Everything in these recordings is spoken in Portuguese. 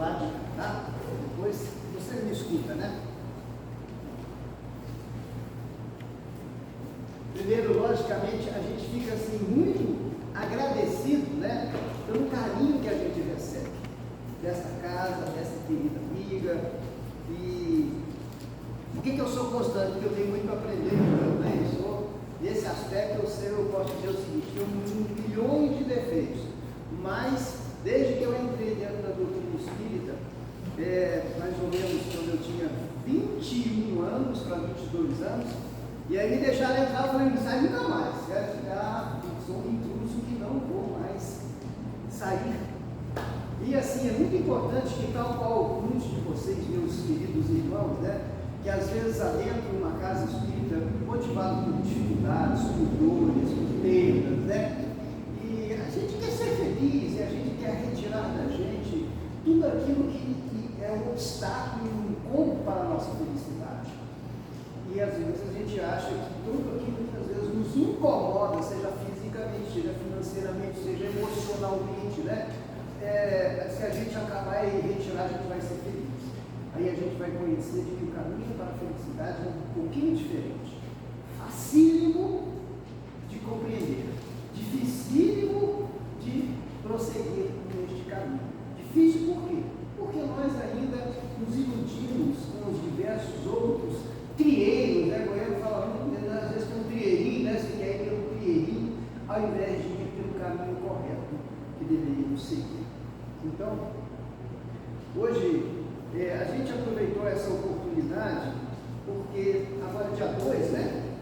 lado de cá, tá? Depois você me escuta, né? Primeiro, logicamente, a gente fica assim muito agradecido, né, pelo carinho que a gente recebe desta casa, dessa querida amiga. E por que eu sou constante? Porque eu tenho muito a aprender também. Nesse aspecto eu posso dizer o seguinte: tenho milhões de defeitos, mas desde que eu entrei dentro da doutrina espírita, mais ou menos quando eu tinha 21 anos para 22 anos, e aí me deixaram entrar, eu falei, não sai nunca mais, quero ficar, sou um intruso que não vou mais sair. E assim, é muito importante que, tal qual muitos de vocês, meus queridos irmãos, né, que às vezes adentram uma casa espírita motivado por dificuldades, por dores, por perdas, né, e a gente quer ser feliz, e a gente quer retirar da gente tudo aquilo que é um obstáculo e um incômodo para a nossa felicidade. E às vezes a gente acha que tudo aquilo que às vezes nos incomoda, seja fisicamente, seja financeiramente, seja emocionalmente, né? Se a gente acabar e retirar, a gente vai ser feliz. Aí a gente vai conhecer de que o caminho para a felicidade é um pouquinho diferente. Facílimo de compreender, dificílimo de prosseguir neste caminho. Difícil por quê? Porque nós ainda nos iludimos com os diversos outros trieiros, né? O goiano fala muito, às vezes tem um trieirinho, né? Você quer ir pelo trieirinho, ao invés de ir pelo caminho correto que deveríamos seguir. Então, hoje, a gente aproveitou essa oportunidade, porque agora dia 2, né?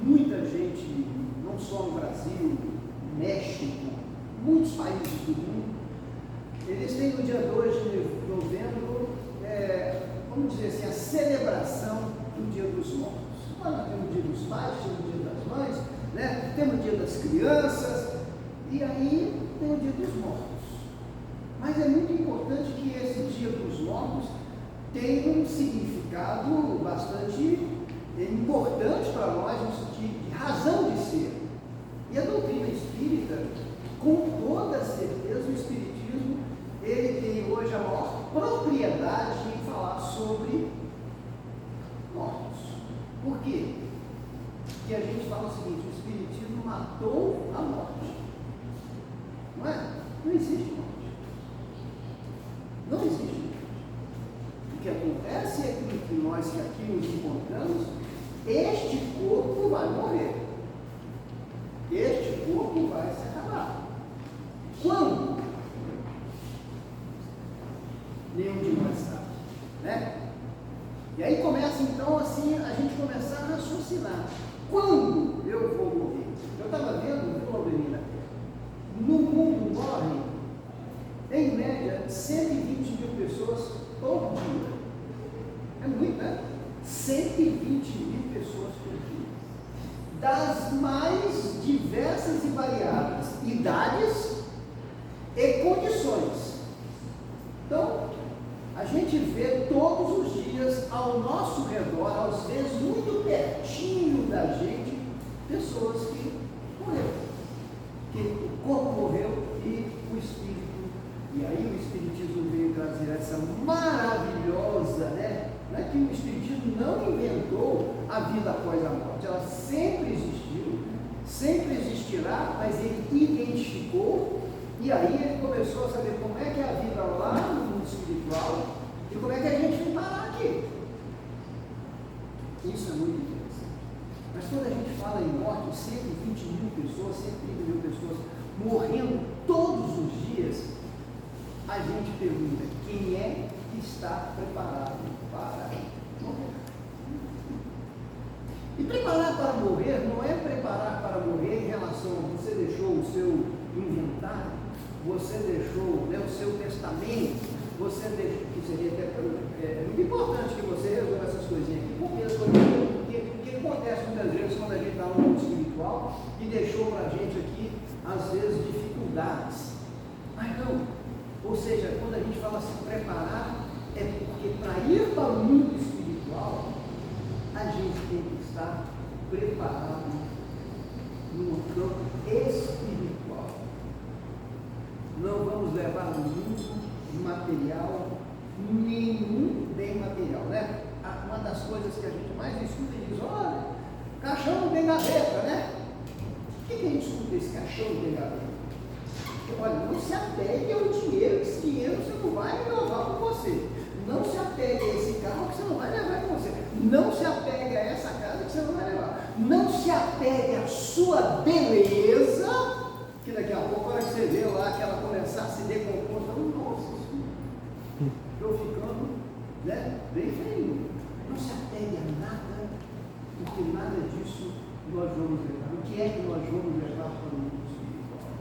Muita gente, não só no Brasil, México, muitos países do mundo, eles têm no dia 2 de novembro, vamos dizer assim, a celebração do Dia dos Mortos. Nós temos o Dia dos Pais, temos o Dia das Mães, né? Temos o Dia das Crianças, e aí tem o Dia dos Mortos. Mas é muito importante que esse Dia dos Mortos tenha um significado bastante importante para nós, no sentido de razão de ser. E a doutrina espírita, com toda certeza, o espiritismo, ele tem hoje a maior propriedade em falar sobre mortos. Por quê? Porque a gente fala o seguinte: o espiritismo matou a morte. Não é? Não existe morte. Não existe morte. O que acontece é que nós que aqui nos encontramos, este corpo vai morrer. Este corpo vai se acabar. Quando? Nenhum de nós sabe, né? E aí começa então assim a gente começar a raciocinar. Quando eu vou morrer? Eu estava vendo, viu, Alberina? No mundo morrem, em média, 120 mil pessoas por dia. É muito, né? 120 mil pessoas por dia. Das mais diversas e variadas idades e condições. Então, a gente vê todos os dias ao nosso redor, às vezes muito pertinho da gente, pessoas que morreram. Que o corpo morreu e o espírito, e aí o espiritismo veio trazer essa maravilhosa, né? Não é que o espiritismo não inventou a vida após a morte, ela sempre existiu, sempre existirá, mas ele identificou, e aí ele começou a saber como é que é a vida lá no mundo espiritual e como é que a gente vem parar aqui. Isso é muito interessante. Mas quando a gente fala em morte, 120 mil pessoas, 130 mil pessoas morrendo todos os dias, a gente pergunta: quem é que está preparado para morrer? E preparar para morrer não é preparar para morrer em relação a você deixou o seu inventário, você deixou, né, o seu testamento, você deixou, que seria até muito importante que você resolva essas coisinhas aqui. Por que as coisinhas? Porque acontece muitas vezes quando a gente está no mundo espiritual e deixou para a gente aqui, às vezes, dificuldades. Mas não. Ou seja, quando a gente fala se preparar, é porque para ir para o mundo espiritual, a gente tem que estar preparado no campo espiritual. Não vamos levar o mundo material, nenhum bem material, né? Uma das coisas que a gente mais escuta e diz, olha, caixão não tem gaveta, né? Por que a gente escuta esse caixão não tem gaveta? Olha, não se apegue ao dinheiro, que esse dinheiro você não vai levar com você. Não se apegue a esse carro que você não vai levar com você. Não se apegue a essa casa que você não vai levar. Não se apegue à sua beleza, que daqui a pouco, a hora que você vê lá que ela começar a se decompor, nossa, estou ficando, né, bem feio. Não se apegue a nada, porque nada disso nós vamos levar. O que é que nós vamos levar para o mundo espiritual?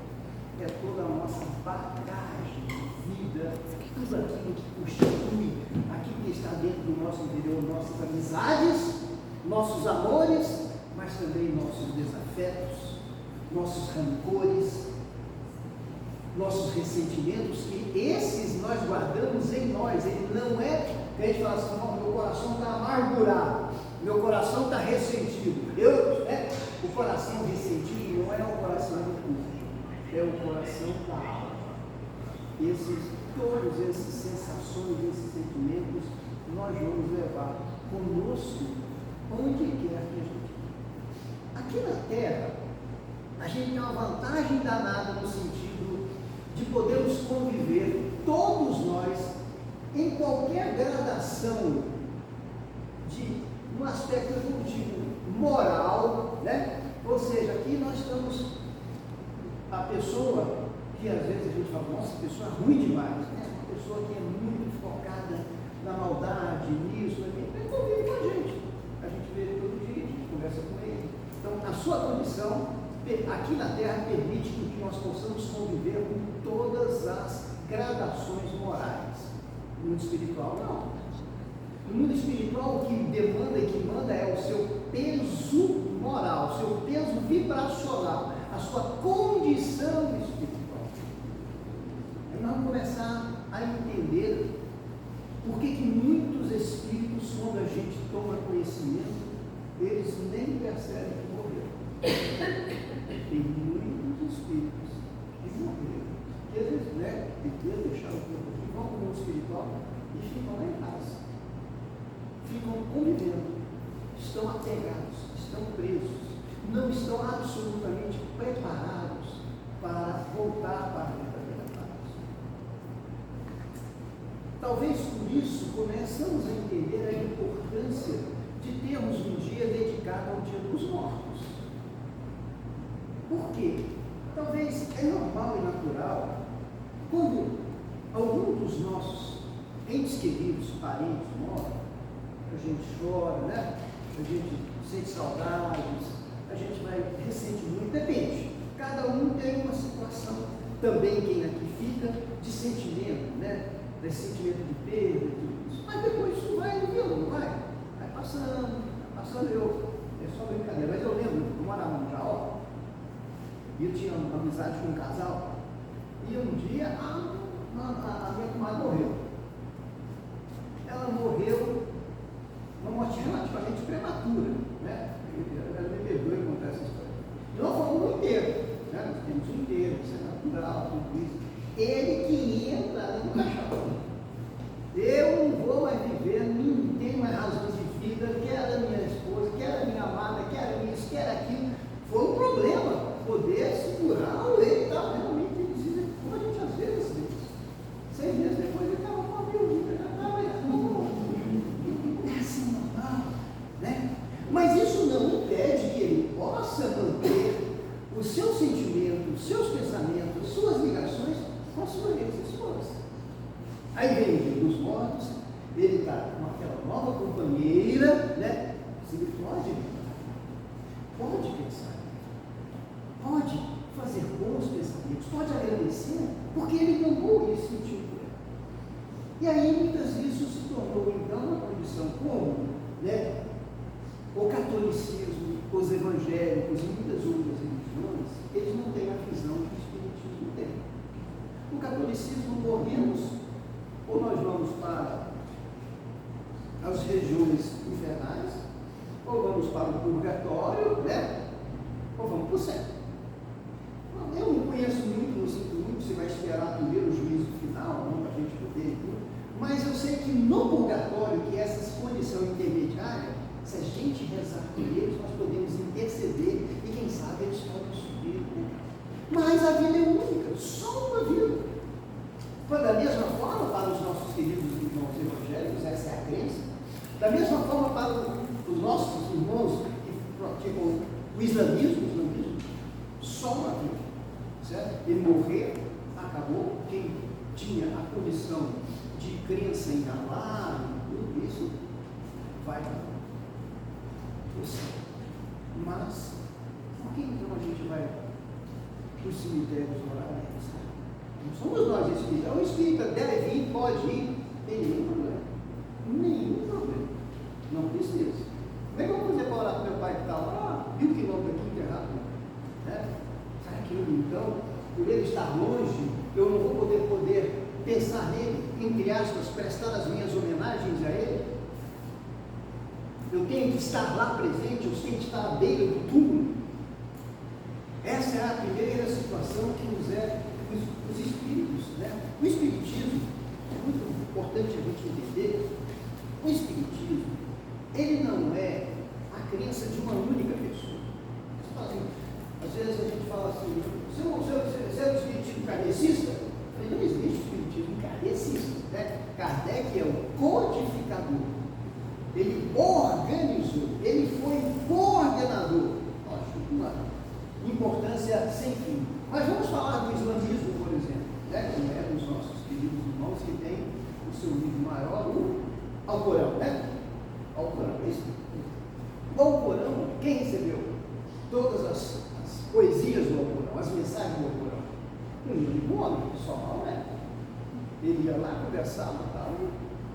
É toda a nossa bagagem de vida, tudo aquilo que constitui, aquilo que está dentro do nosso interior, nossas amizades, nossos amores, mas também nossos desafetos, nossos rancores, nossos ressentimentos, que esses nós guardamos em nós. Ele não é, que a gente fala assim, não, meu coração está amargurado, meu coração está ressentido. O coração ressentido não é o coração do corpo, é o coração da alma. Todas essas sensações, esses sentimentos, nós vamos levar conosco onde quer que a gente vá. Aqui na Terra, a gente tem uma vantagem danada no sentido de podermos conviver, todos nós, em qualquer gradação de um aspecto evolutivo moral, né? Ou seja, aqui nós estamos, a pessoa que às vezes a gente fala, nossa, pessoa ruim demais, né? Uma pessoa que é muito focada na maldade, nisso, ele convive com a gente vê ele todo dia, a gente conversa com ele. Então, a sua condição aqui na Terra permite que nós possamos conviver com todas as gradações morais. No mundo espiritual, não. No mundo espiritual, o que demanda e que manda é o seu peso moral, o seu peso vibracional, a sua condição espiritual. Aí nós vamos começar a entender por que muitos espíritos, quando a gente toma conhecimento, eles nem percebem que morreram. Tem muitos espíritos que morreram, que às vezes, né, depois deixaram o corpo, que vão para o mundo espiritual e ficam lá em casa. Ficam convivendo, estão apegados, estão presos, não estão absolutamente preparados para voltar para a verdadeira paz. Talvez por isso começamos a entender a importância de termos um dia dedicado ao Dia dos Mortos. Por quê? Talvez é normal e natural, quando algum dos nossos entes queridos, parentes morrem, a gente chora, né? A gente sente saudades, a gente vai ressentir muito, depende. Cada um tem uma situação, também quem aqui fica, de sentimento, né? De sentimento de perda, tudo isso. Mas depois isso vai vivendo, não vai? Vai passando, é só brincadeira. Mas eu lembro, eu morava no Jaó, e eu tinha uma amizade com um casal, e um dia a minha comadre morreu. Ela morreu uma morte relativamente prematura, né? Ela me perdoe contar essa história. Não foi um inteiro, né? Nós temos um inteiro, isso é natural, tudo isso. Ele que entra no caixão. Eu não vou mais viver, não tenho mais razões de vida, quero a minha esposa, quero a minha amada, quero isso, quero aquilo. Foi um problema poder segurar o leite, tá? Realmente precisa, como a gente às vezes diz. 6 meses depois ele estava com a viúva, já estava é assim normal, né? Mas isso não impede que ele possa manter os seus sentimentos, os seus pensamentos, suas ligações com a sua ex-esposa. Aí vem o Dia dos Mortos, ele está com aquela nova companheira, né? Se ele pode pensar, pode fazer bons pensamentos, pode agradecer, porque ele tomou esse sentido. E aí muitas vezes isso se tornou então uma condição como, né? O catolicismo, os evangélicos e muitas outras religiões, eles não têm a visão que o espiritismo tem. No catolicismo morremos, ou nós vamos para as regiões infernais, ou vamos para o purgatório, né? Ou vamos para o céu. Eu não conheço muito, não sinto muito, você vai esperar primeiro o juízo final, não, para a gente poder rezar por eles, nós podemos interceder, e quem sabe eles podem subir, né? Mas a vida é única, só uma vida. Foi da mesma forma para os nossos queridos irmãos evangélicos, essa é a crença. Da mesma forma para os nossos irmãos que praticam o islamismo, só uma vida, certo? Ele morrer, acabou. Quem tinha a condição de crença em Allah, tudo isso, vai para o céu. Mas, por que então a gente vai para os cemitérios orar a eles? Não somos nós espíritas. O espírita deve ir, pode ir, tem nenhum problema. Nenhum problema. Não precisa. Como é que eu vou fazer para orar para meu pai que está lá, 1000 quilômetros aqui enterrado? Né? Será que eu, então, por ele estar longe, eu não vou poder pensar nele, entre aspas, prestar as minhas homenagens a ele? Eu tenho que estar lá presente, eu tenho que estar à beira do túmulo. Essa é a primeira situação que nos é os espíritos, né? O espiritismo, é muito importante a gente entender, o espiritismo, ele não é a crença de uma única pessoa. Às vezes a gente fala assim, você é o espiritismo kardecista? Não existe espiritismo kardecista, né? Kardec é o codificador, ele organizou, ele foi coordenador. Lógico, uma importância sem fim. Mas vamos falar do islamismo, por exemplo, né? Que é dos nossos queridos irmãos que tem o seu livro maior, o Alcorão, né? Alcorão, é isso? O Alcorão, quem recebeu todas as poesias do Alcorão, as mensagens do Alcorão? Um único homem, só não é. Ele ia lá, conversava e tal,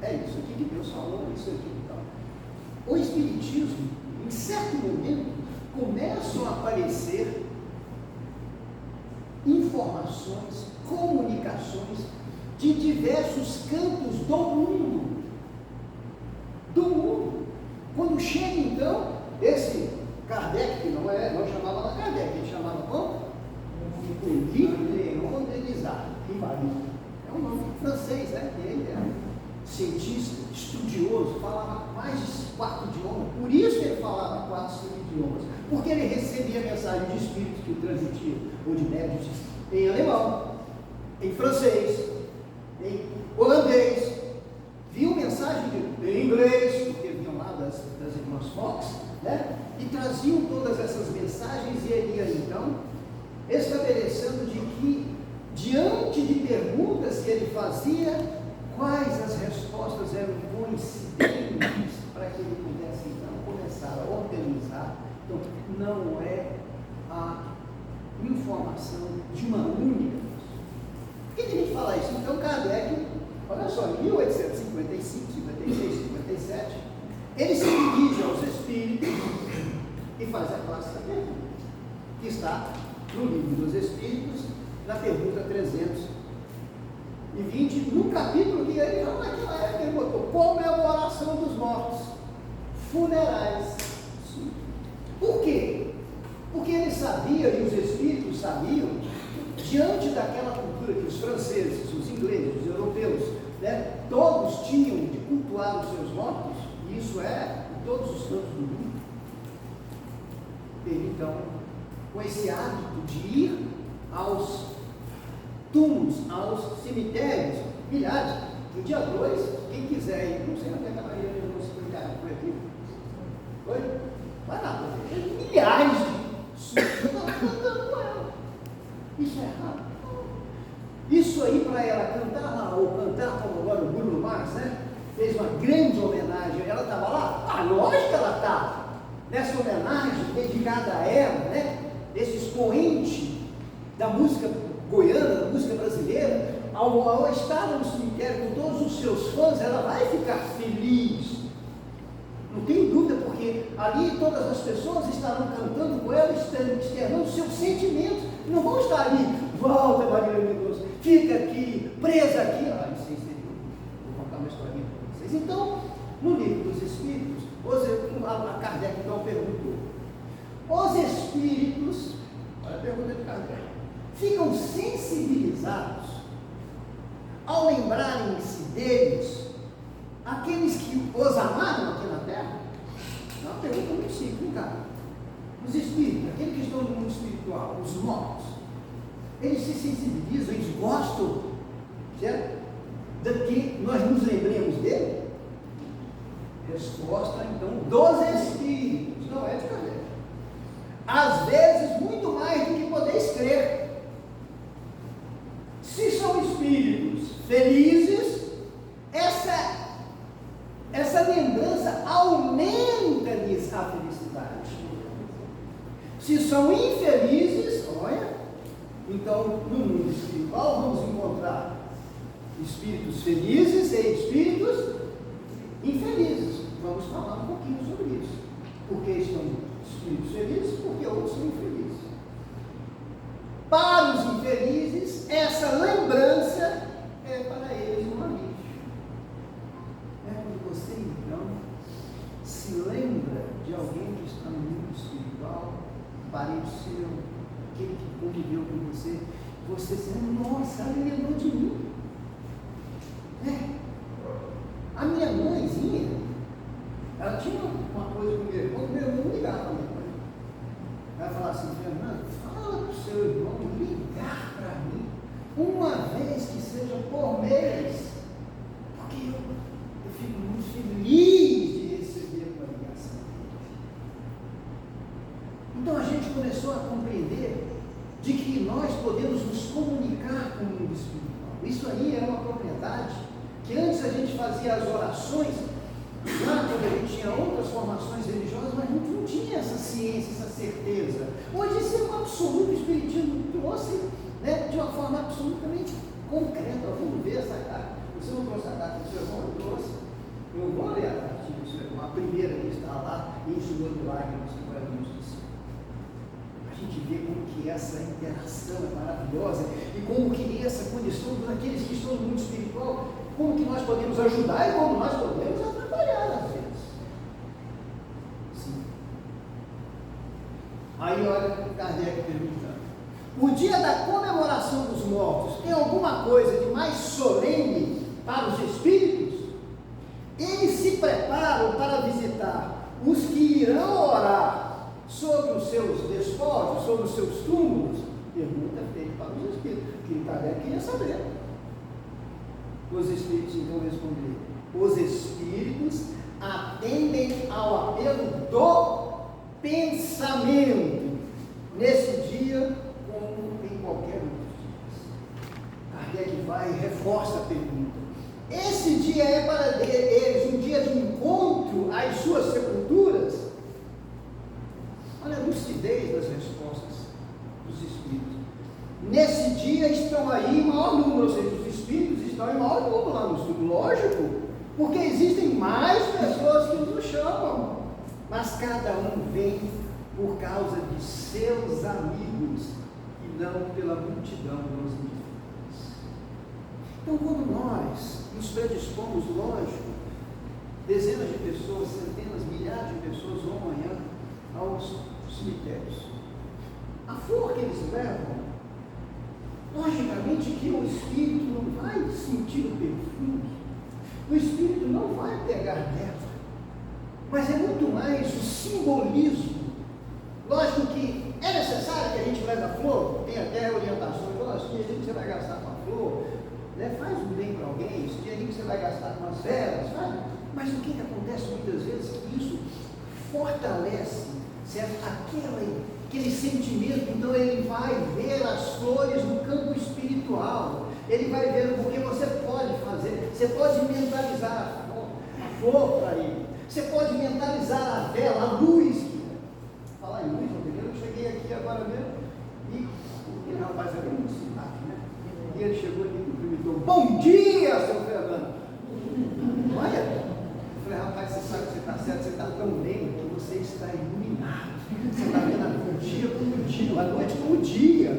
é isso aqui que Deus falou, isso aqui e tal. O Espiritismo, em certo momento, começam a aparecer informações, comunicações de diversos cantos do mundo. Do mundo. Quando chega então, esse Kardec, que não chamava lá Kardec, ele chamava como? Leon Denisard. É um nome francês, né? Ele era cientista, estudioso, falava mais de 4 idiomas, por isso ele falava 4, 5 idiomas, porque ele recebia mensagem de espíritos que o transmitiam, ou de médios, em alemão, em francês, em holandês, viu mensagem em inglês, porque vinham lá das irmãs Fox, né? E traziam todas essas mensagens, e ele ia então estabelecendo de que, diante de perguntas que ele fazia, quais as respostas eram coincidentes para que ele pudesse então começar a organizar. Então, não é a informação de uma única pessoa. Por que a gente fala isso? Então, Kardec, olha só, em 1855, 56, 57, ele se dirige aos espíritos e faz a clássica pergunta, que está no Livro dos Espíritos, na pergunta 320, no capítulo que ele, naquela época, ele botou comemoração dos mortos, funerais. Por quê? Porque ele sabia, e os espíritos sabiam, diante daquela cultura que os franceses, os ingleses, os europeus, né, todos tinham de cultuar os seus mortos, e isso é em todos os cantos do mundo. Ele, então, com esse hábito de ir aos túmulos, aos cemitérios, milhares. No dia 2, quem quiser ir, não sei onde é que a Maria levou esse milhares, foi aqui? Foi? Vai lá, milhares de súditos cantando com ela. Isso é errado. Isso aí para ela cantar lá, ou cantar como agora o Bruno Mars, né? Fez uma grande homenagem, ela estava lá? Ah, lógico que ela estava. Nessa homenagem dedicada a ela, né? Esse expoente da música goiana, da música brasileira, ao estar no cemitério com todos os seus fãs, ela vai ficar feliz. Não tem dúvida, porque ali todas as pessoas estarão cantando com ela, externando seus sentimentos. Não vão estar ali, volta Maria Mendonça, fica aqui, presa aqui. Ah, isso aí seria. Vou contar uma historinha para vocês. Então, no Livro dos Espíritos, a Kardec então perguntou: os espíritos, olha a pergunta de Kardec, ficam sensibilizados ao lembrarem-se deles aqueles que os amaram aqui na terra? É uma pergunta muito simples, cara. Os espíritos, aqueles que estão no mundo espiritual, os mortos, eles se sensibilizam, eles gostam, certo? De que nós nos lembremos dele? Resposta, então, dos espíritos, não é de Kardec. Às vezes, muito mais do que podeis crer. Se são espíritos felizes, essa lembrança aumenta-lhes a felicidade. Se são infelizes, olha, então no mundo espiritual vamos encontrar espíritos felizes e espíritos infelizes. Vamos falar um pouquinho sobre isso. Porque estão espíritos felizes, porque outros são infelizes. Para os infelizes, essa lembrança é para eles um alívio. É quando você então se lembra de alguém que está no mundo espiritual, parente seu, aquele que conviveu com você, você se lembra, nossa, ele lembrou de mim. A minha mãezinha, ela tinha uma coisa com meu irmão ligava para minha mãe. Ela falava assim, Fernando, fala para o seu irmão ligar para mim uma vez que seja por mês, porque eu fico muito feliz de receber uma ligação dele. Então a gente começou a compreender de que nós podemos nos comunicar com o mundo espiritual. Isso aí é uma propriedade que antes a gente fazia as orações, lá quando a gente tinha outras formações religiosas, mas a gente não tinha essa ciência, essa certeza. Hoje isso é um absoluto, o Espiritismo trouxe, né, de uma forma absolutamente concreta. Vamos ver essa carta. Você não trouxe a carta do seu irmão? Eu trouxe. Eu vou ler a carta do seu irmão, a primeira que está lá, e enxugou de lágrimas que vai nos discípulos. A gente vê como que essa interação é maravilhosa e como que essa condição daqueles que estão no mundo espiritual, como que nós podemos ajudar e como nós podemos atrapalhar às vezes. Sim. Aí olha Kardec perguntando, o dia da comemoração dos mortos tem alguma coisa de mais solene para os espíritos? Eles se preparam para visitar os que irão orar sobre os seus despojos, sobre os seus túmulos? Pergunta feita para os espíritos, que Kardec queria saber. Os espíritos então responderam, os espíritos atendem ao apelo do pensamento, nesse dia como em qualquer outro dia. Kardec vai e reforça a pergunta. Esse dia é para eles um dia de encontro às suas sepulturas? Olha a lucidez das respostas dos espíritos. Nesse dia estão aí em maior número, ou seja, os espíritos estão em maior número lá no estudo, lógico, porque existem mais pessoas que nos chamam, mas cada um vem por causa de seus amigos e não pela multidão dos indivíduos. Então, quando nós nos predispomos, lógico, dezenas de pessoas, centenas, milhares de pessoas vão amanhã aos cemitérios. A flor que eles levam, logicamente que o espírito não vai sentir o perfume, o espírito não vai pegar nela, mas é muito mais o simbolismo. Lógico que é necessário que a gente leve a flor, tem até orientações, esse dinheirinho que você vai gastar com a flor, né, faz um bem para alguém, esse dinheirinho que você vai gastar com as velas, mas o que acontece muitas vezes é que isso fortalece, certo? Aquele sentimento. Então ele vai ver as flores no campo espiritual, ele vai ver porque você pode fazer, você pode mentalizar a flor para ele, você pode mentalizar a vela, a luz. Falar em luz, eu cheguei aqui agora mesmo e aquele rapaz era muito simpático, né? E ele chegou e me cumprimentou, bom dia, seu Fernando. Olha, eu falei, rapaz, você sabe que você está certo, você está tão bem que você está iluminado. Você está vendo o dia como o dia, a noite como o dia.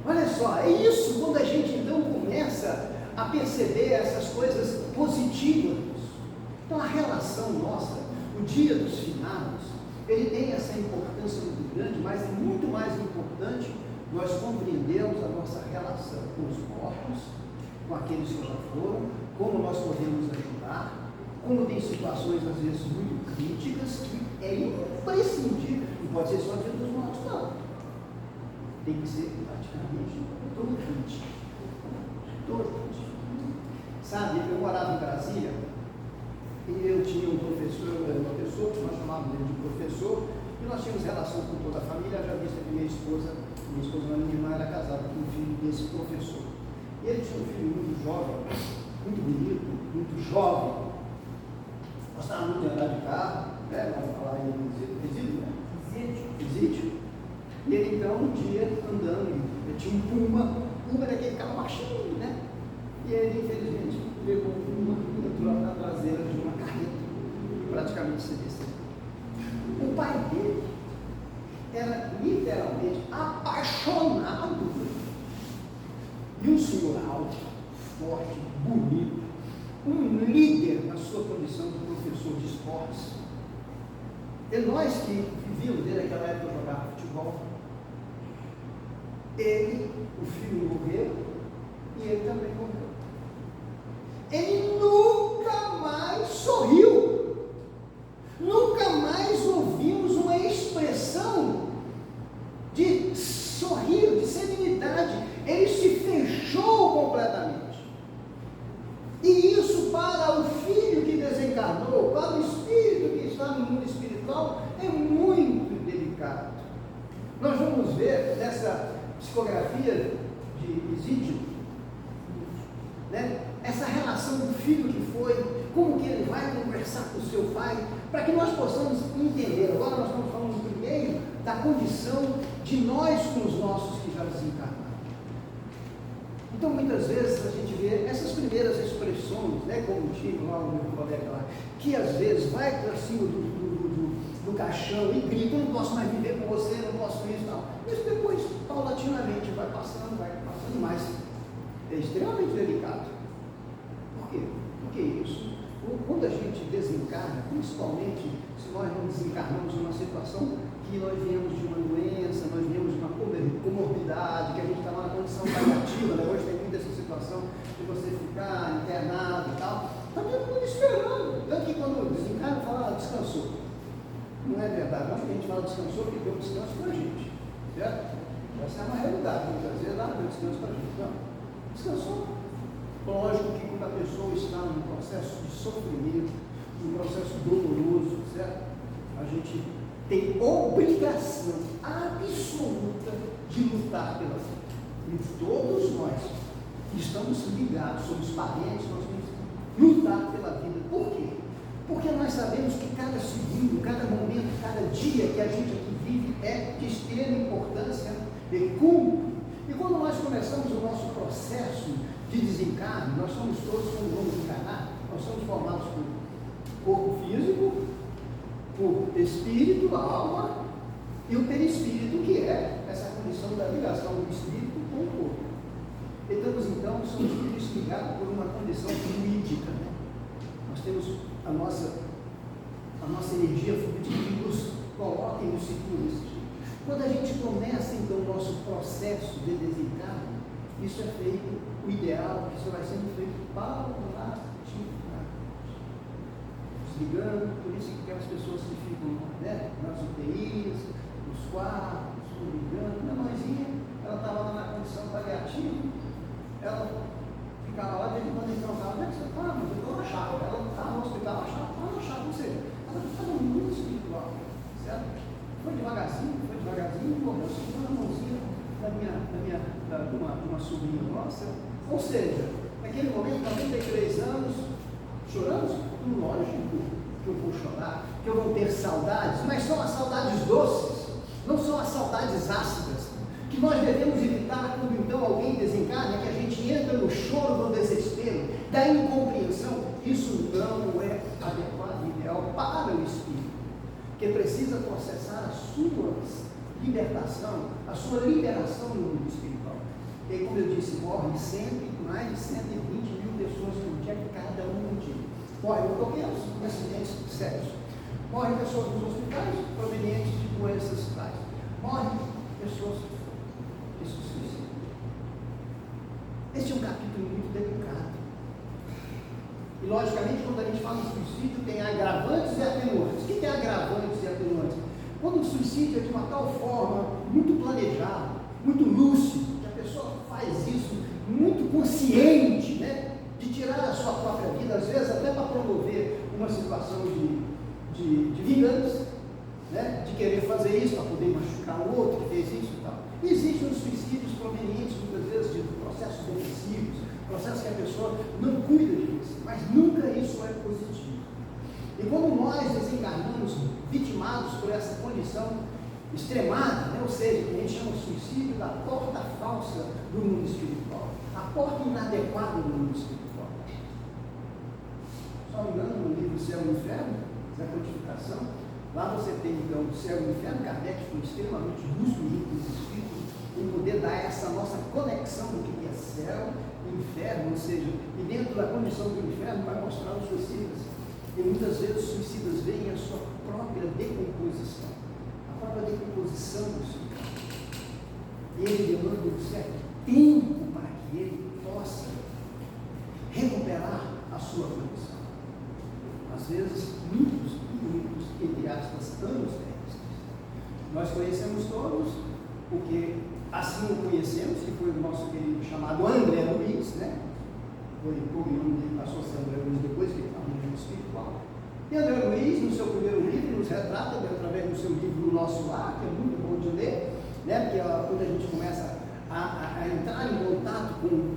Olha só, é isso quando a gente então começa a perceber essas coisas positivas. Então a relação nossa, o dia dos finados, ele tem essa importância muito grande, mas é muito mais importante nós compreendermos a nossa relação com os mortos, com aqueles que já foram, como nós podemos ajudar, Como tem situações, às vezes, muito críticas, que é imprescindível, não pode ser só diante dos mortos, não. Tem que ser praticamente todo crítico. Todo crítico. Sabe, eu morava em Brasília, e eu tinha uma pessoa que nós chamávamos ele de professor, e nós tínhamos relação com toda a família, já vista que minha esposa não, minha irmã era casada com um filho desse professor. E ele tinha um filho muito jovem, muito bonito, muito jovem, gostava muito de andar de carro, né? Vamos falar em presídio, né? Presídio. E ele então, um dia, andando, ele tinha um Puma era aquele carro machinho, né? E ele, infelizmente, pegou um Puma e entrou na traseira de uma carreta, praticamente se desceu. O pai dele era literalmente apaixonado por ele. E um senhor alto, forte, bonito, um líder na sua condição de professor de esportes. E nós que vivíamos desde aquela época jogar futebol, ele, o filho morreu e ele também morreu. Ele nunca mais sorriu. Nunca mais ouvimos uma expressão de sorrir, de serenidade. Ele se fechou completamente. E isso para o filho que desencarnou, para o espírito que está no mundo espiritual, é muito delicado. Nós vamos ver nessa psicografia de Isídio, né, essa relação do filho que foi, como que ele vai conversar com o seu pai, para que nós possamos entender. Agora nós estamos falando primeiro da condição de nós com os nossos que já desencarnaram. Então, muitas vezes a gente vê essas primeiras expressões, né, como tinha lá o meu colega lá, que às vezes vai para cima do caixão e grita: eu não posso mais viver com você, não posso isso, não. Mas depois, paulatinamente, vai passando, mas é extremamente delicado. Por quê? Porque isso, quando a gente desencarna, principalmente se nós não desencarnamos numa situação que nós viemos de uma doença, nós viemos de uma comorbidade, que a gente está numa condição paliativa, né? Hoje tem muita essa situação de você ficar internado e tal, está todo mundo esperando. Tanto que quando desencarna, fala: descansou. Não é verdade, não, porque a gente fala descansou porque deu descanso para a gente, certo? Essa é uma realidade, muitas vezes deu descanso para a gente. Não, descansou. Lógico que quando a pessoa está num processo de sofrimento, num processo doloroso, certo? A gente tem obrigação absoluta de lutar pela vida. E todos nós que estamos ligados, somos parentes, nós temos que lutar pela vida. Por quê? Porque nós sabemos que cada segundo, cada momento, cada dia que a gente aqui vive é de extrema importância e culto. E quando nós começamos o nosso processo de desencarne, nós somos todos, quando vamos encarnar, nós somos formados por corpo físico, por espírito, alma e o perispírito, que é essa condição da ligação do espírito com o corpo. Então, somos espíritos ligados por uma condição fluídica, né? Nós temos a nossa energia fluídica que nos coloca e nos situa nesse jeito. Quando a gente começa, então, o nosso processo de desencarne, isso é feito, o ideal, que isso vai sendo feito paulatinamente, desligando. Por isso que aquelas pessoas que ficam, né, nas UTIs, nos quartos, ligando, minha mãezinha, ela estava lá na condição paliativa, ela ficava lá, desde quando então estava: onde é que você está? Mas eu estou na chave. Ela estava no hospital, na chave, ou seja, ela estava muito espiritual, certo? Foi devagarzinho, morreu, segurando a mãozinha de uma sobrinha nossa. Ou seja, naquele momento, 93 anos, chorando, lógico que eu vou chorar, que eu vou ter saudades, mas são as saudades doces, não são as saudades ácidas, que nós devemos evitar quando então alguém desencarna, que a gente entra no choro do desespero, da incompreensão. Isso não é adequado e ideal para o espírito, que precisa processar a sua libertação, a sua liberação no mundo espiritual. E como eu disse, morrem sempre mais de 120 mil pessoas por dia, cada um dia. Morrem bloqueios, acidentes sérios. Morrem pessoas nos hospitais provenientes de doenças tais. Morrem pessoas que se suicidam. Este é um capítulo muito delicado. E, logicamente, quando a gente fala em suicídio, tem agravantes e atenuantes. O que é agravantes e atenuantes? Quando o suicídio é de uma tal forma, muito planejado, muito lúcido, que a pessoa faz isso muito consciente, né, de tirar a sua própria vida, às vezes até para promover uma situação de vingança, né, de querer fazer isso para poder machucar o outro que fez isso e tal. E existem os suicídios provenientes, muitas vezes, de processos depressivos, processos que a pessoa não cuida disso, mas nunca isso é positivo. E quando nós desencarnamos vitimados por essa condição extremada, né, ou seja, que a gente chama de suicídio da porta falsa do mundo espiritual, a porta inadequada do mundo espiritual. Só me engano, no livro Céu e Inferno, da codificação, lá você tem então o céu e o inferno. Kardec foi extremamente lúcido junto com os espíritos em poder dar essa nossa conexão do que é céu e inferno, ou seja, e dentro da condição do inferno vai mostrar os suicidas. E muitas vezes os suicidas veem a sua própria decomposição, a própria decomposição do suicídio. E ele demanda um certo tempo para que ele possa recuperar a sua condição. Às vezes, muitos, entre aspas, anos terrestres. Nós conhecemos todos, porque assim o conhecemos, que foi o nosso querido chamado André Luiz, né? Foi o nome dele, passou a ser André Luiz depois, que ele estava no mundo espiritual. E André Luiz, no seu primeiro livro, nos retrata, através do seu livro O Nosso Lar, que é muito bom de ler, né? Porque quando a gente começa a entrar em contato com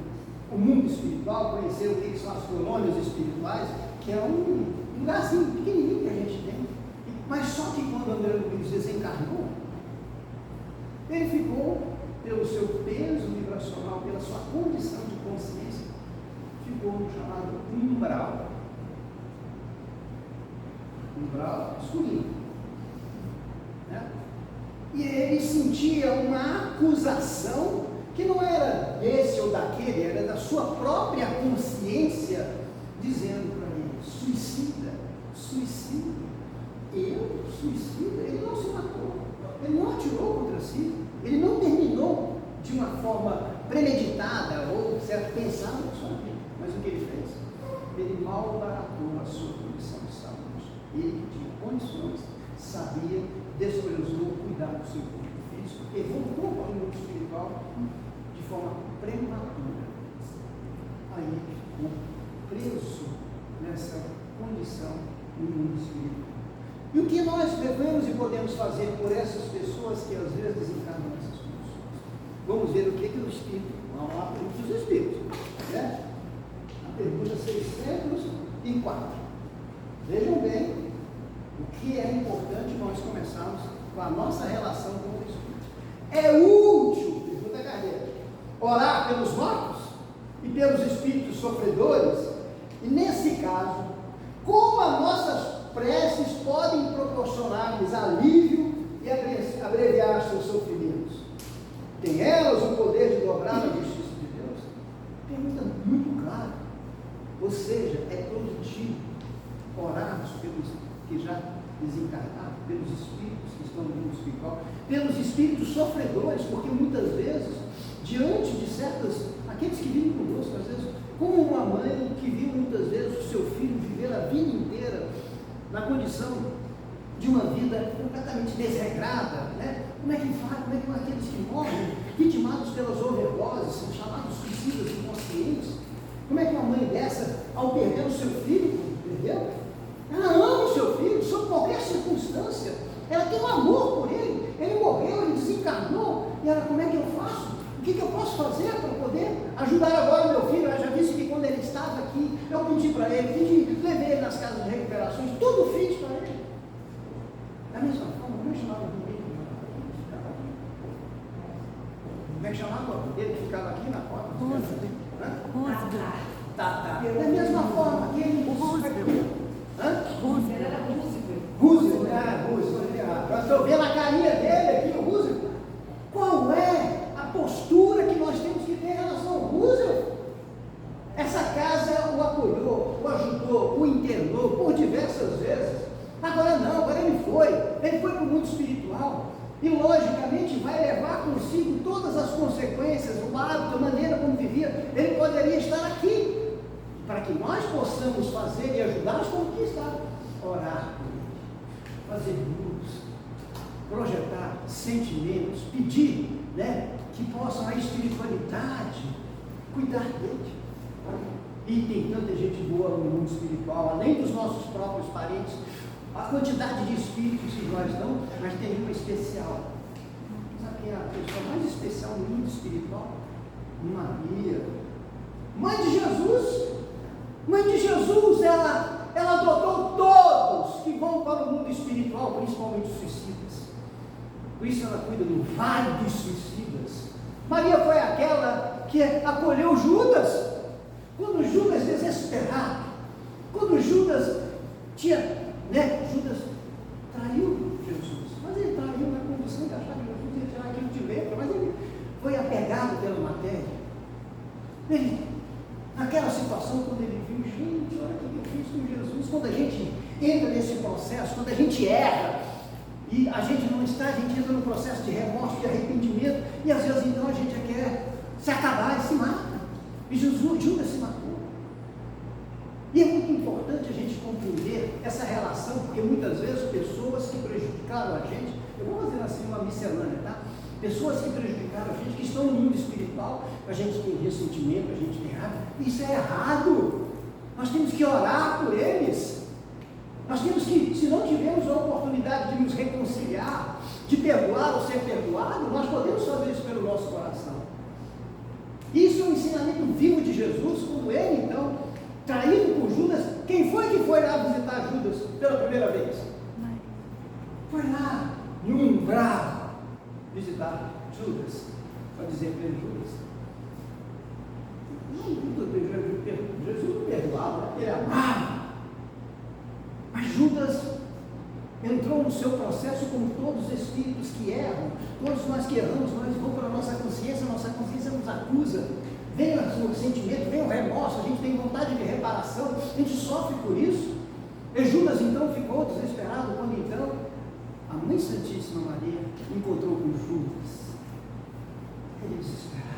o mundo espiritual, conhecer o que são as colônias espirituais, que é um lugarzinho pequenininho que a gente tem, mas só que quando André Luiz desencarnou, ele ficou, pelo seu peso vibracional, pela sua condição de consciência, ficou no chamado umbral. Umbral masculino. Né? E ele sentia uma acusação que não era desse ou daquele, era da sua própria consciência, dizendo para ele: suicida, suicida. Eu, suicida, ele não se matou, ele não atirou contra si, ele não terminou de uma forma premeditada ou certo, pensada na sua vida. Mas o que ele fez? Ele malbaratou a sua condição de saúde. Ele que tinha condições, sabia, desprezou cuidar do seu corpo físico e voltou para o mundo espiritual de forma prematura. Aí ele ficou preso nessa condição no mundo espiritual. E o que nós devemos e podemos fazer por essas pessoas que às vezes desencarnam nessas condições? Vamos ver o que o Espírito, vamos lá, pergunta dos Espíritos, né? A pergunta 604. Vejam bem o que é importante nós começarmos com a nossa relação com o Espírito. É útil, pergunta Kardec, orar pelos mortos e pelos espíritos sofredores? E nesse caso, como as nossas preces podem proporcionar-lhes alívio e abreviar seus sofrimentos? Tem elas o poder de dobrar a justiça de Deus? Pergunta muito clara. Ou seja, é produtivo orarmos pelos que já desencarnaram, pelos espíritos que estão no mundo espiritual, pelos espíritos sofredores, porque muitas vezes, diante de aqueles que vivem conosco, às vezes, como uma mãe que viu muitas vezes o seu filho viver a vida inteira na condição de uma vida completamente desregrada, né? Como é que faz? Como é que aqueles que morrem, vitimados pelas overdoses, são chamados suicidas inconscientes? Como é que uma mãe dessa, ao perder o seu filho, entendeu? Ela ama o seu filho, sob qualquer circunstância, ela tem um amor por ele morreu, ele desencarnou, e ela, como é que eu faço? O que eu posso fazer para poder ajudar agora o meu filho? Eu já disse que quando ele estava aqui, eu pedi para ele, levei ele nas casas de recuperações, tudo fiz para ele. Da mesma forma, como é que chamava o dele? Como é que chamava o dele que ficava aqui na porta? Tá. Da mesma forma, aquele Roosevelt. Eu estou vendo a carinha dele aqui, o Roosevelt. Qual é a postura que nós temos que ter em relação ao Roosevelt? Essa casa o apoiou, o ajudou, o internou por diversas vezes. Agora não, agora ele foi para o mundo espiritual. E logicamente vai levar consigo todas as consequências, o hábito, a maneira como vivia. Ele poderia estar aqui. Para que que nós possamos fazer e ajudá-los, conquistar, orar por eles, fazer luz, projetar sentimentos, pedir, né, que possam a espiritualidade cuidar deles. E tem tanta gente boa no mundo espiritual, além dos nossos próprios parentes, a quantidade de espíritos que nós damos, mas tem uma especial. Sabe quem é a pessoa mais especial no mundo espiritual? Maria, mãe de Jesus. Mãe de Jesus, ela adotou todos que vão para o mundo espiritual, principalmente os suicidas. Por isso ela cuida do vale dos suicidas. Maria foi aquela que acolheu Judas, quando Judas desesperado, quando Judas tinha, Judas traiu Jesus, mas ele traiu na condição de achar que Jesus ia tirar aquilo de letra, mas ele foi apegado pela matéria. Ele, naquela situação, quando ele viu, gente, olha o que eu fiz com Jesus, quando a gente entra nesse processo, quando a gente erra, e a gente não está, a gente entra no processo de remorso, de arrependimento, e às vezes então a gente quer se acabar e se mata. E Judas se matou. E é muito importante a gente compreender essa relação, porque muitas vezes pessoas que prejudicaram a gente, eu vou fazer assim uma miscelânea, tá? Pessoas que prejudicaram a gente, que estão no mundo espiritual, a gente tem ressentimento, a gente tem raiva, isso é errado. Nós temos que orar por eles. Nós temos que, se não tivermos a oportunidade de nos reconciliar, de perdoar ou ser perdoado, nós podemos fazer isso pelo nosso coração. Isso é um ensinamento vivo de Jesus, quando ele, então, traído por Judas, quem foi que foi lá visitar Judas pela primeira vez? Foi lá, no umbral, visitar Judas, para dizer para ele, Judas, Jesus não perdoava, ele amava. Mas Judas entrou no seu processo como todos os espíritos que erram, todos nós que erramos, nós vamos para a nossa consciência nos acusa, vem o sentimento, vem o remorso, a gente tem vontade de reparação, a gente sofre por isso. E Judas então ficou desesperado quando então a Mãe Santíssima Maria encontrou com Judas. Ele desesperado.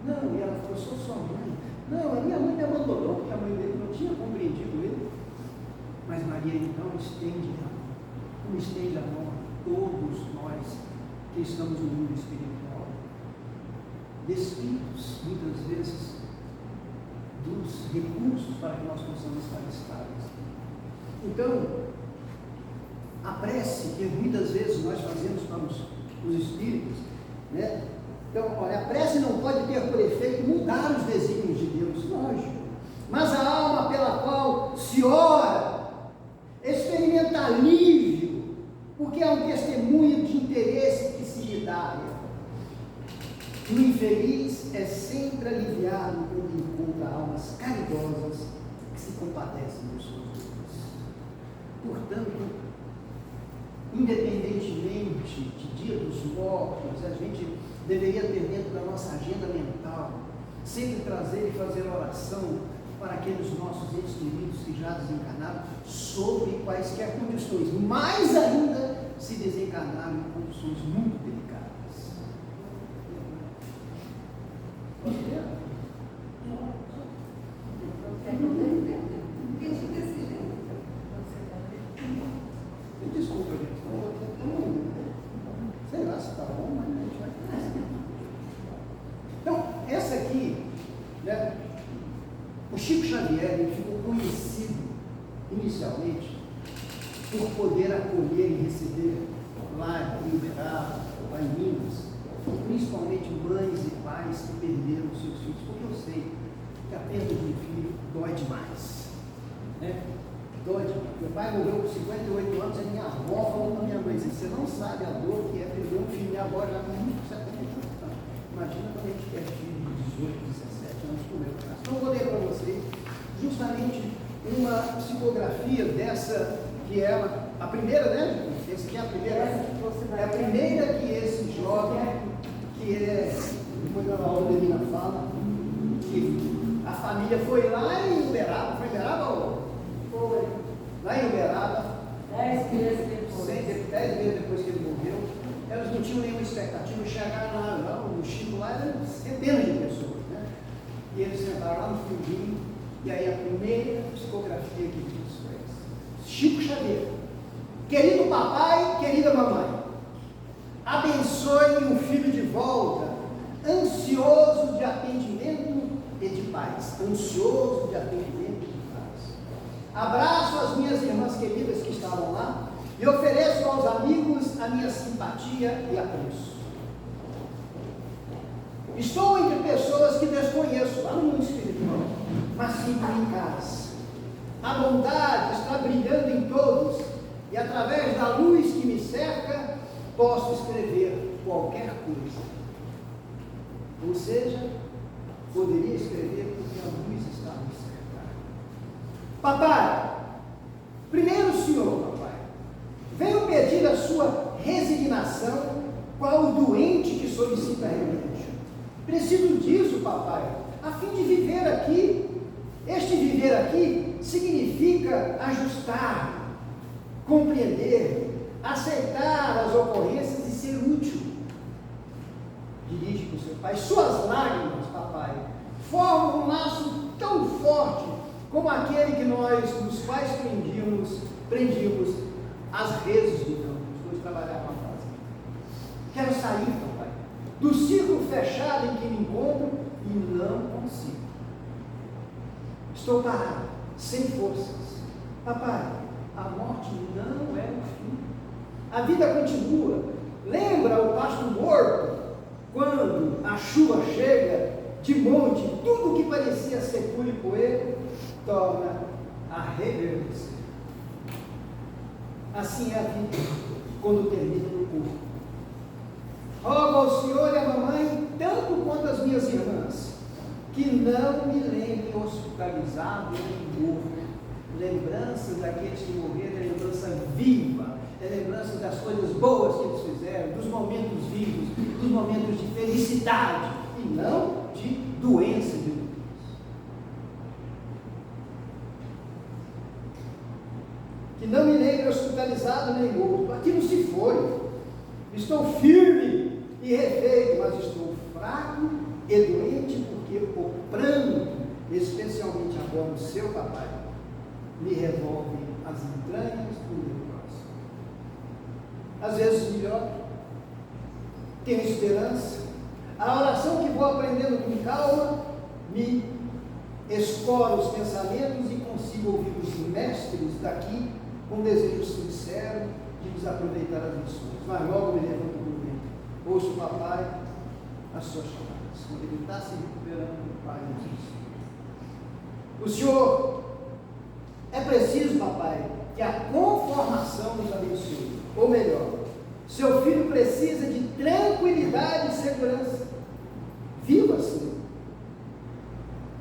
Não, e ela falou, sou sua mãe. Não, a minha mãe me abandonou, porque a mãe dele não tinha compreendido ele. Mas Maria então estende a mão, como estende a mão a todos nós que estamos no mundo espiritual, de espíritos, muitas vezes, dos recursos para que nós possamos estar estáveis. Então, a prece que muitas vezes nós fazemos para os espíritos, né? Então, olha, a prece não pode ter por efeito mudar os desígnios de Deus, lógico, mas a alma pela qual se ora experimenta alívio, porque é um testemunho de interesse que se lhe dá. O infeliz é sempre aliviado quando encontra almas caridosas que se compadecem dos seus dores. Portanto, independentemente de Dia dos Mortos, a gente deveria ter dentro da nossa agenda mental, sempre trazer e fazer oração para aqueles nossos entes queridos que já desencarnaram, sob quaisquer condições, mais ainda se desencarnaram em condições muito delicadas. Pode ver? Desculpa, gente. Sei lá se está bom, mas a gente vai fazer. Então, essa aqui, né? O Chico Xavier ele ficou conhecido inicialmente por poder acolher e receber lá em Uberaba, lá em Minas, principalmente mães e pais que perderam seus filhos, porque eu sei que a perda de um filho dói demais, né? Dói demais. Meu pai morreu com 58 anos e minha avó falou para minha mãe, você não sabe a dor que é perder um filho, minha avó já tem 78 anos. Imagina quando a gente perde filho de 18, 17 anos como eu. Então eu vou ler para vocês justamente uma psicografia dessa, que é a primeira, né? Essa aqui é a primeira. É a primeira que esse jovem, que é, depois da aula Melina fala, que a família foi lá em Uberaba, foi em Uberaba ou? Foi. Lá em Uberaba, 10 meses depois que ele morreu, elas não tinham nenhuma expectativa, chegaram lá, o Chico lá eram centenas de pessoas, né? E eles sentaram lá no fundinho, e E aí a primeira psicografia que disso é essa. Chico Xavier. Querido papai, querida mamãe, abençoe um filho de volta, ansioso de atendimento e de paz. Ansioso de atendimento e de paz. Abraço as minhas irmãs queridas que estavam lá e ofereço aos amigos a minha simpatia e apreço. Estou entre pessoas que desconheço lá no mundo espiritual, mas fico em casa. A bondade está brilhando em todos e através da luz que me cerca, posso escrever qualquer coisa. Ou seja, poderia escrever porque a luz está me cercando. Papai, primeiro o senhor, papai, venho pedir a sua resignação qual o doente que solicita remédio. Preciso disso, papai, a fim de viver aqui. Este viver aqui significa ajustar, compreender, aceitar as ocorrências e ser útil. Dirige para o seu pai. Suas lágrimas, papai, formam um laço tão forte como aquele que nós, nos quais prendíamos as redes do campo. Estou de trabalhar com a frase. Quero sair, papai, do círculo fechado em que me encontro e não consigo. Estou parado, sem forças. Papai, a morte não é o fim. A vida continua. Lembra o pasto morto? Quando a chuva chega de monte, tudo que parecia ser puro e poeira torna a reverdecer. Assim é a vida quando termina no corpo. Rogo ao Senhor e à mamãe, tanto quanto às minhas irmãs, que não me lembrem hospitalizado nem morto. Lembranças daqueles que morreram é lembrança viva, é lembrança das coisas boas que eles fizeram, dos momentos vivos, dos momentos de felicidade e não de doença de doença. Que não me lembre hospitalizado nem morto. Aquilo se foi. Estou firme e refeito, mas estou fraco e doente porque o pranto, especialmente agora o seu papai, me revolve as entranhas do meu coração. Às vezes melhor, tenho esperança. A oração que vou aprendendo com calma me escora os pensamentos e consigo ouvir os mestres daqui com desejo sincero de desaproveitar as lições. Mas logo me levanto do leito, ouço o papai as suas chamadas, quando ele está se recuperando, o pai nos ensina. O Senhor, é preciso, papai, que a conformação nos abençoe. Ou melhor, seu filho precisa de tranquilidade e segurança. Viva assim.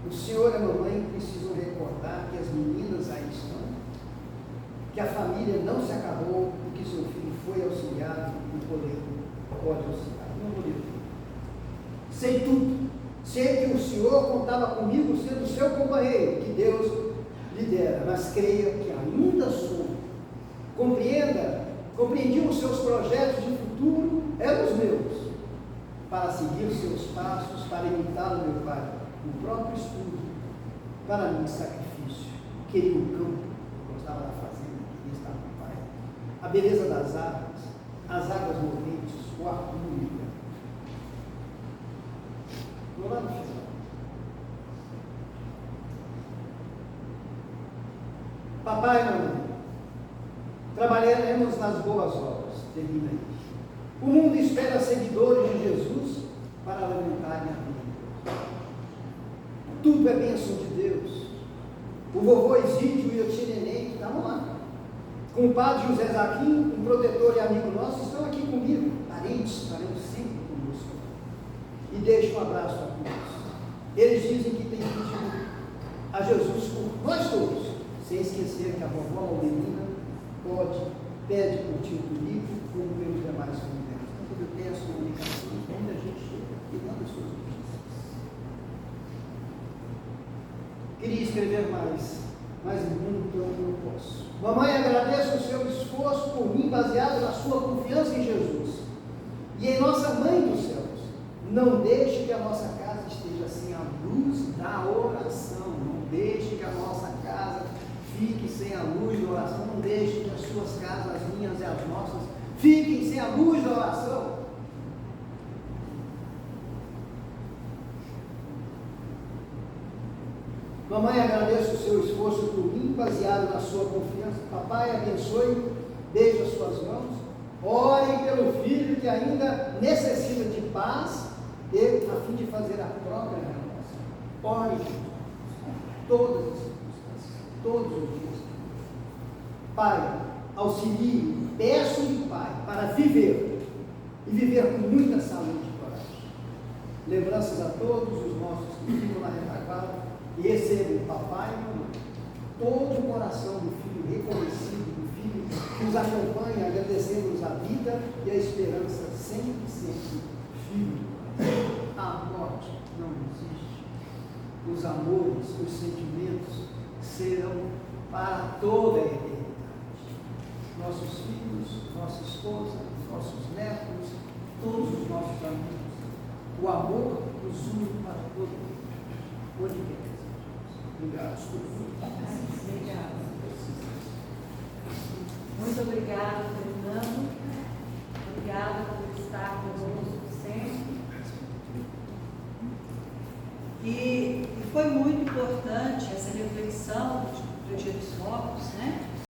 O Senhor e a mamãe precisam recordar que as meninas aí estão, que a família não se acabou e que seu filho foi auxiliado e pode auxiliar. Não vou dizer. Sei tudo. Sei que o Senhor contava comigo sendo seu companheiro, que Deus lhe dera, mas creia que ainda sou. Compreendi os seus projetos de futuro, eram os meus, para seguir seus passos, para imitar o meu pai, o próprio estudo, para mim sacrifício. Queria o campo, gostava da fazenda, queria estar com o pai. A beleza das árvores, as águas moventes, o ar puro. Vou lá no final. Papai e mamãe, trabalharemos nas boas obras. Termina aí. O mundo espera seguidores de Jesus para alimentarem a vida. Tudo é bênção de Deus. O vovô Isídio e o tio Neném estavam lá. Com o padre José Zaquim, um protetor e amigo nosso, estão aqui comigo. Parentes, estaremos sempre conosco. E deixo um abraço a todos. Eles dizem que têm pedido a Jesus por nós todos, sem esquecer que a vovó Aldenina pede por tio Tunico, como pelos demais familiares. Então, quando eu tenho as comunicações, muita gente chega e manda as suas notícias. Queria escrever mais, mas então não posso. Mamãe, agradeço o seu esforço por mim, baseado na sua confiança em Jesus e em nossa Mãe dos Céus. Não deixe que a nossa casa esteja sem a luz da oração. Não deixe que a sem a luz da oração. Não deixem que as suas casas, as minhas e as nossas, fiquem sem a luz da oração. Mamãe, agradeço o seu esforço por mim, baseado na sua confiança. Papai, abençoe, beije as suas mãos. Orem pelo filho que ainda necessita de paz, a fim de fazer a própria renovação. Orem todas as circunstâncias, todos os dias. Pai, auxilie, peço-lhe, Pai, para viver, e viver com muita saúde e coragem. Lembranças a todos os nossos que ficam na retaguarda, e recebam, papai e mamãe, todo o coração do filho reconhecido, do filho que nos acompanha, agradecendo-nos a vida e a esperança sempre, sempre, filho. A morte não existe. Os amores, os sentimentos serão para toda a eternidade. Nossos filhos, nossa esposa, nossos netos, todos os nossos amigos. O amor nos une para todo mundo. Onde quer. Obrigado. Obrigada. Muito obrigada, Fernando. Obrigada por estar conosco sempre. E foi muito importante essa reflexão do Dia dos Mortos, né?